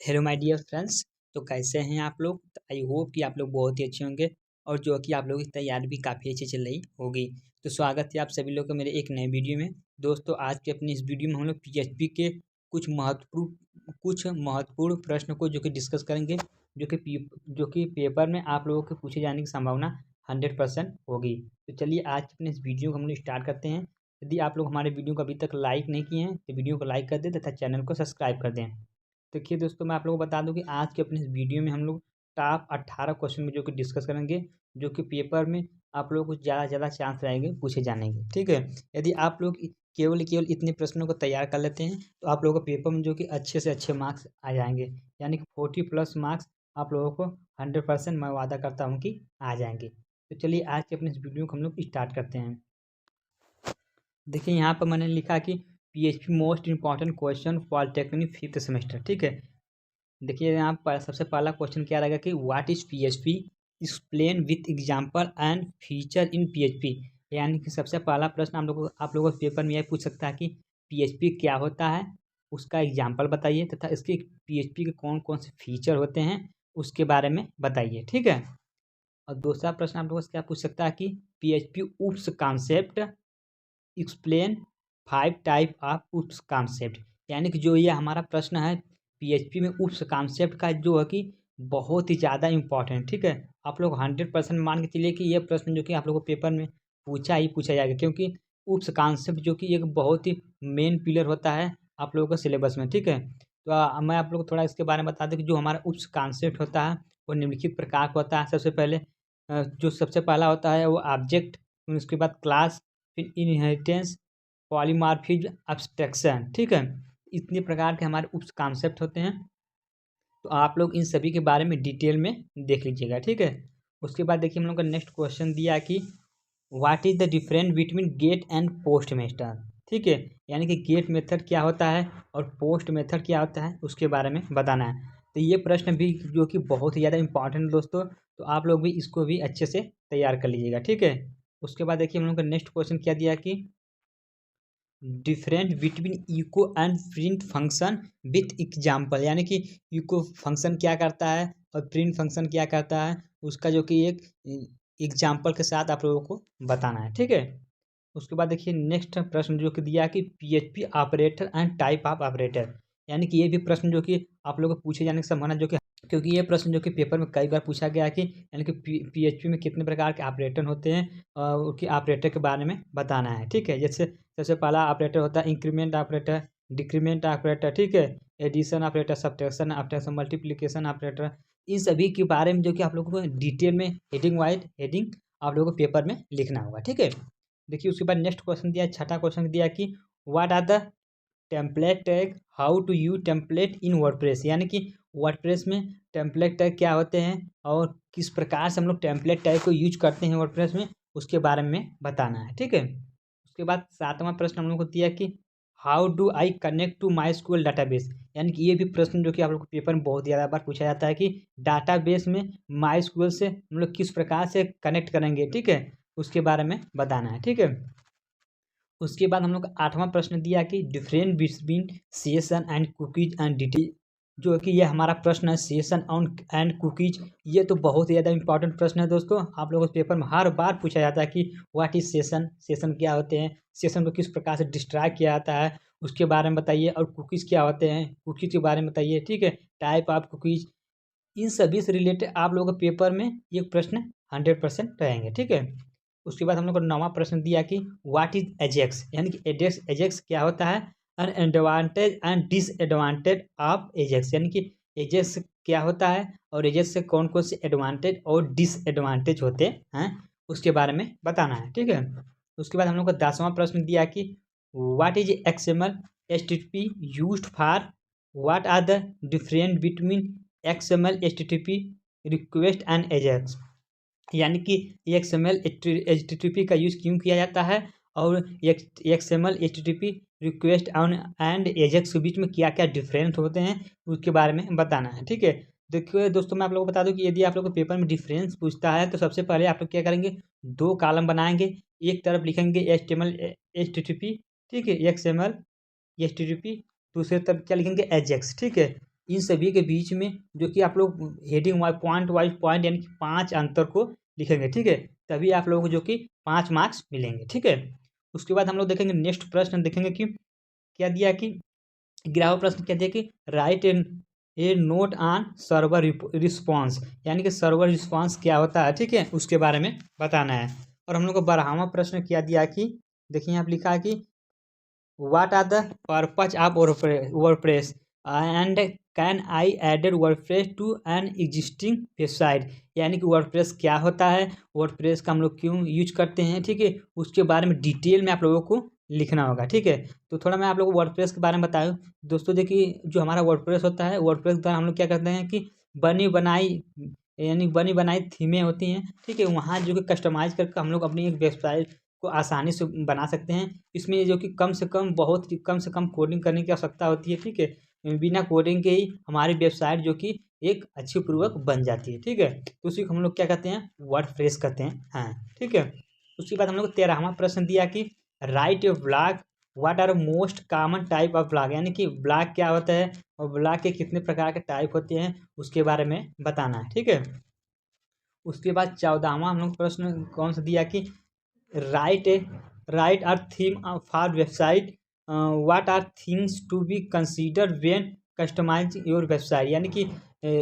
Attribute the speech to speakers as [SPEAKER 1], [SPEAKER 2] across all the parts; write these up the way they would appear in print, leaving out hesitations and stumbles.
[SPEAKER 1] Hello my dear friends. तो कैसे हैं आप लोग? आई होप कि आप लोग बहुत ही अच्छे होंगे और जो कि आप लोगों की तैयारी भी काफ़ी अच्छी चल रही होगी। तो स्वागत है आप सभी लोग का मेरे एक नए वीडियो में। दोस्तों, आज के अपनी इस वीडियो में हम लोग पीएचपी के कुछ महत्वपूर्ण प्रश्न को जो कि डिस्कस करेंगे, जो कि पेपर में आप लोगों के पूछे जाने की संभावना 100% होगी। तो चलिए आज के अपने इस वीडियो को हम लोग स्टार्ट करते हैं। यदि आप लोग हमारे वीडियो को अभी तक लाइक नहीं किए हैं तो वीडियो को लाइक कर दें तथा चैनल को सब्सक्राइब कर दें। देखिए दोस्तों, मैं आप लोगों को बता दूं कि आज के अपने इस वीडियो में हम लोग टॉप 18 क्वेश्चन में जो कि डिस्कस करेंगे, जो कि पेपर में आप लोगों को ज़्यादा से ज़्यादा चांस रहेंगे पूछे जाने के। ठीक है, यदि आप लोग केवल इतने प्रश्नों को तैयार कर लेते हैं तो आप लोगों को पेपर में जो कि अच्छे से अच्छे मार्क्स आ जाएंगे, यानी कि 40+ मार्क्स आप लोगों को 100% मैं वादा करता हूँ कि आ जाएंगे। तो चलिए आज के अपने इस वीडियो को हम लोग स्टार्ट करते हैं। देखिए यहाँ पर मैंने लिखा कि PHP most important question polytechnic 5th semester. ठीक है, देखिए यहाँ पर सबसे पहला क्वेश्चन क्या रहेगा कि what is PHP, explain with example and feature in PHP. यानी कि सबसे पहला प्रश्न आप लोगों को पेपर में यह पूछ सकता है कि पीएचपी क्या होता है, उसका एग्जांपल बताइए तथा इसके पीएचपी के कौन कौन से फीचर होते हैं उसके बारे में बताइए। ठीक है, और दूसरा प्रश्न आप लोगों से क्या पूछ सकता है कि PHP oops concept, explain 5 type of oops concept. यानी कि जो ये हमारा प्रश्न है पीएचपी में उप्स कॉन्सेप्ट का, जो है कि बहुत ही ज़्यादा इंपॉर्टेंट। ठीक है, आप लोग 100% मान के चलिए कि ये प्रश्न जो कि आप लोगों को पेपर में पूछा जाएगा, क्योंकि उप्स कॉन्सेप्ट जो कि एक बहुत ही मेन पिलर होता है आप लोगों के सिलेबस में। ठीक है, तो मैं आप लोग को थोड़ा इसके बारे में बता दूं कि जो हमारा उप्स कॉन्सेप्ट होता है वो निम्नलिखित प्रकार का होता है। सबसे पहले जो सबसे पहला होता है वो ऑब्जेक्ट, उसके बाद क्लास, फिर इनहेरिटेंस, पॉलीमॉर्फिज्म, एब्स्ट्रैक्शन। ठीक है, इतने प्रकार के हमारे उप कॉन्सेप्ट होते हैं। तो आप लोग इन सभी के बारे में डिटेल में देख लीजिएगा। ठीक है, उसके बाद देखिए हम लोग का नेक्स्ट क्वेश्चन दिया कि what is the difference between get and post method. ठीक है, यानी कि गेट मेथड क्या होता है और पोस्ट मेथड क्या होता है उसके बारे में बताना है। तो ये प्रश्न भी जो कि बहुत ही ज़्यादा इंपॉर्टेंट दोस्तों, तो आप लोग भी इसको भी अच्छे से तैयार कर लीजिएगा। ठीक है, उसके बाद देखिए हम लोग का नेक्स्ट क्वेश्चन क्या दिया कि different between echo and print function with example. यानी कि इको फंक्शन क्या करता है और प्रिंट फंक्शन क्या करता है उसका जो कि एक एग्जाम्पल के साथ आप लोगों को बताना है। ठीक है, उसके बाद देखिए नेक्स्ट प्रश्न जो कि दिया कि PHP operator and type of operator. यानी कि ये भी प्रश्न जो कि आप लोगों को पूछे जाने की संभावना जो कि, क्योंकि ये प्रश्न जो कि पेपर में कई बार पूछा गया है कि यानी कि पीएचपी में कितने प्रकार के ऑपरेटर होते हैं और उनके ऑपरेटर के बारे में बताना है। ठीक है, जैसे सबसे पहला ऑपरेटर होता है इंक्रीमेंट ऑपरेटर, डिक्रीमेंट ऑपरेटर। ठीक है, addition operator, subtraction operator, multiplication operator. इन सभी के बारे में जो कि आप लोगों को डिटेल में हेडिंग आप लोगों को पेपर में लिखना होगा। ठीक है, देखिए उसके बाद नेक्स्ट क्वेश्चन दिया, छठा क्वेश्चन दिया कि what are the template tag, how to use template in WordPress. यानी कि वर्डप्रेस में टेम्पलेट टैग क्या होते हैं और किस प्रकार से हम लोग टेम्पलेट टैग को यूज करते हैं वर्डप्रेस में, उसके बारे में बताना है। ठीक है, उसके बाद सातवां प्रश्न हम लोग को दिया कि how do I connect to my SQL database. यानी कि ये भी प्रश्न जो कि आप लोग को पेपर में बहुत ज़्यादा बार पूछा जाता है कि डाटाबेस में माई स्कूल से हम लोग किस प्रकार से कनेक्ट करेंगे। ठीक है, उसके बारे में बताना है। ठीक है, उसके बाद हम लोग का आठवां प्रश्न दिया कि different between session and cookies and detail. जो कि ये हमारा प्रश्न है सेशन एंड कुकीज। ये तो बहुत ही ज़्यादा इंपॉर्टेंट प्रश्न है दोस्तों, आप लोगों के पेपर में हर बार पूछा जाता है कि व्हाट इज सेशन, सेशन क्या होते हैं, सेशन को किस प्रकार से डिस्ट्रैक्ट किया जाता है उसके बारे में बताइए, और कुकीज़ क्या होते हैं, कुकीज़ के बारे में बताइए। ठीक है, टाइप ऑफ कुकीज़, इन सभी से रिलेटेड आप लोगों के पेपर में ये प्रश्न 100% रहेंगे। ठीक है, उसके बाद हम लोग को नौवां प्रश्न दिया कि व्हाट इज एजेक्स। यानी कि एजेक्स क्या होता है, an advantage and disadvantage of Ajax. यानी कि एजेक्स क्या होता है और एजेक्स से कौन कौन से एडवांटेज और डिसएडवांटेज होते हैं उसके बारे में बताना है। ठीक है, उसके बाद हम लोग को 10वां प्रश्न दिया कि what is XML HTTP used for, what are the different between XML HTTP request and AJAX. यानी कि एक्सएमएल एचटीटीपी का यूज़ क्यों किया जाता है और XML HTTP request and Ajax के बीच में क्या क्या डिफरेंस होते हैं उसके बारे में बताना है। ठीक है, देखिए दोस्तों मैं आप लोगों को बता दूं कि यदि आप लोग को पेपर में डिफरेंस पूछता है तो सबसे पहले आप लोग क्या करेंगे, 2 कॉलम बनाएंगे, एक तरफ लिखेंगे एचटीएमएल एचटीटीपी, ठीक है, एक्सएमएल एचटीटीपी, दूसरी तरफ क्या लिखेंगे एजेक्स। ठीक है, इन सभी के बीच में जो कि आप लोग हेडिंग वाइज पॉइंट यानी कि 5 अंतर को लिखेंगे, ठीक है। तभी आप लोगों को जो कि 5 मार्क्स मिलेंगे, ठीक है। उसके बाद हम लोग देखेंगे नेक्स्ट प्रश्न देखेंगे कि क्या दिया कि 11वां प्रश्न क्या दिया कि write A note on server response, यानी कि सर्वर रिस्पॉन्स क्या होता है, ठीक है, उसके बारे में बताना है। और हम लोग को 12वां प्रश्न क्या दिया कि देखिए यहाँ पे लिखा है कि what are the purpose of WordPress and can I added WordPress to an existing website, यानी कि वर्डप्रेस क्या होता है, वर्डप्रेस का हम लोग क्यों यूज करते हैं, ठीक है, उसके बारे में डिटेल में आप लोगों को लिखना होगा, ठीक है। तो थोड़ा मैं आप लोगों को वर्डप्रेस के बारे में बताऊँ दोस्तों। देखिए जो हमारा वर्डप्रेस होता है, वर्डप्रेस द्वारा हम लोग क्या करते हैं कि बनी बनाई यानी बनी बनाई थीमें होती हैं, ठीक है, वहाँ जो कि कस्टमाइज करके हम लोग अपनी एक वेबसाइट को आसानी से बना सकते हैं। इसमें जो कि बहुत कम से कम कोडिंग करने की आवश्यकता होती है, ठीक है। बिना कोडिंग के ही हमारी वेबसाइट जो कि एक अच्छी पूर्वक बन जाती है, ठीक है। तो उसी को हम लोग क्या कहते हैं, वर्डप्रेस कहते हैं, हाँ, ठीक है। उसके बाद हम लोग 13वां प्रश्न दिया कि write a blog what are most common type of blog, यानी कि ब्लॉग क्या होता है और ब्लॉग के कितने प्रकार के टाइप होते हैं उसके बारे में बताना है, ठीक है। उसके बाद 14वां हम लोग प्रश्न कौन सा दिया कि write write are theme for website what are things to be consider when customizing your website, यानी कि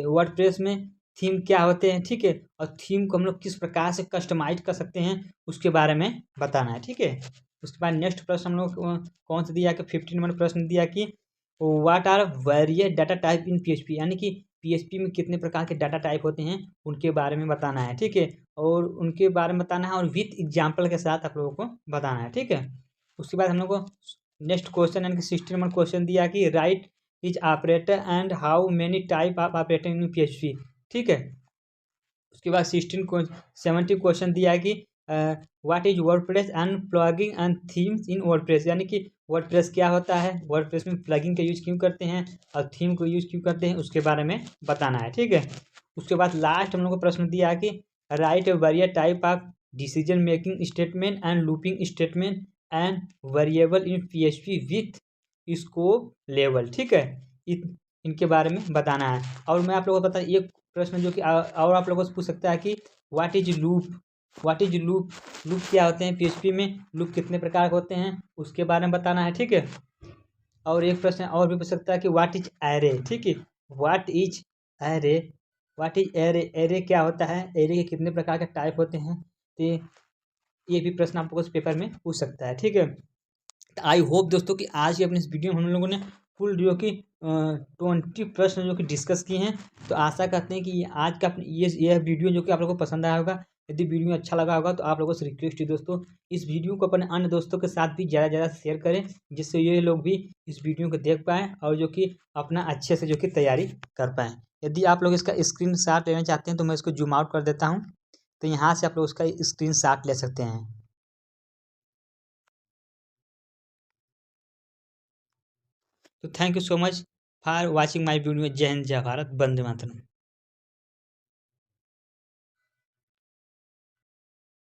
[SPEAKER 1] वर्डप्रेस में थीम क्या होते हैं, ठीक है, और थीम को हम लोग किस प्रकार से कस्टमाइज कर सकते हैं उसके बारे में बताना है, ठीक है। उसके बाद नेक्स्ट प्रश्न हम लोग कौन सा दिया कि 15 नंबर प्रश्न दिया कि what are various data type in PHP, यानी कि पीएचपी में कितने प्रकार के डाटा टाइप होते हैं उनके बारे में बताना है, ठीक है, और उनके बारे में बताना है और विथ एग्जाम्पल के साथ आप लोगों को बताना है, ठीक है। उसके बाद हम लोग को नेक्स्ट क्वेश्चन यानी कि 16 नंबर क्वेश्चन दिया कि right is operator and how many type of operator in PHP, ठीक है। उसके बाद 17 क्वेश्चन दिया है कि what is WordPress and plugging and themes in WordPress, यानी कि वर्डप्रेस क्या होता है, वर्डप्रेस में प्लगिंग का यूज क्यों करते हैं और थीम को यूज क्यों करते हैं उसके बारे में बताना है, ठीक है। उसके बाद लास्ट हम लोग को प्रश्न दिया है कि write A various type of decision making statement and looping statement and variable in PHP with scope level, ठीक है। इनके बारे में बताना है। और मैं आप लोगों को बता एक प्रश्न जो कि और आप लोगों से पूछ सकता है कि what is loop, what is loop, loop क्या होते हैं पीएचपी में, लूप कितने प्रकार के होते हैं उसके बारे में बताना है, ठीक है। और एक प्रश्न और भी पूछ सकता है कि व्हाट इज एरे, ठीक है, what is array, what is array, array क्या होता है, एरे के कितने प्रकार के टाइप होते हैं, तो ये भी प्रश्न आप लोगों से पेपर में पूछ सकता है, ठीक है। आई होप दोस्तों कि आज की अपनी इस वीडियो में हम लोगों ने फुल जो कि 20 प्रश्न जो कि डिस्कस किए हैं। तो आशा करते हैं कि आज का यह वीडियो जो कि आप लोगों को पसंद आया होगा। यदि वीडियो अच्छा लगा होगा तो आप लोगों से रिक्वेस्ट है दोस्तों, इस वीडियो को अपने अन्य दोस्तों के साथ भी ज़्यादा ज़्यादा शेयर करें, जिससे ये लोग भी इस वीडियो को देख पाएँ और जो कि अपना अच्छे से जो कि तैयारी कर पाएँ। यदि आप लोग इसका स्क्रीन शॉट लेना चाहते हैं तो मैं इसको जूम आउट कर देता हूँ, तो यहाँ से आप लोग उसका स्क्रीन शॉट ले सकते हैं। तो thank you so much for watching my video. जय हिंद, जय भारत, वंदे मातरम।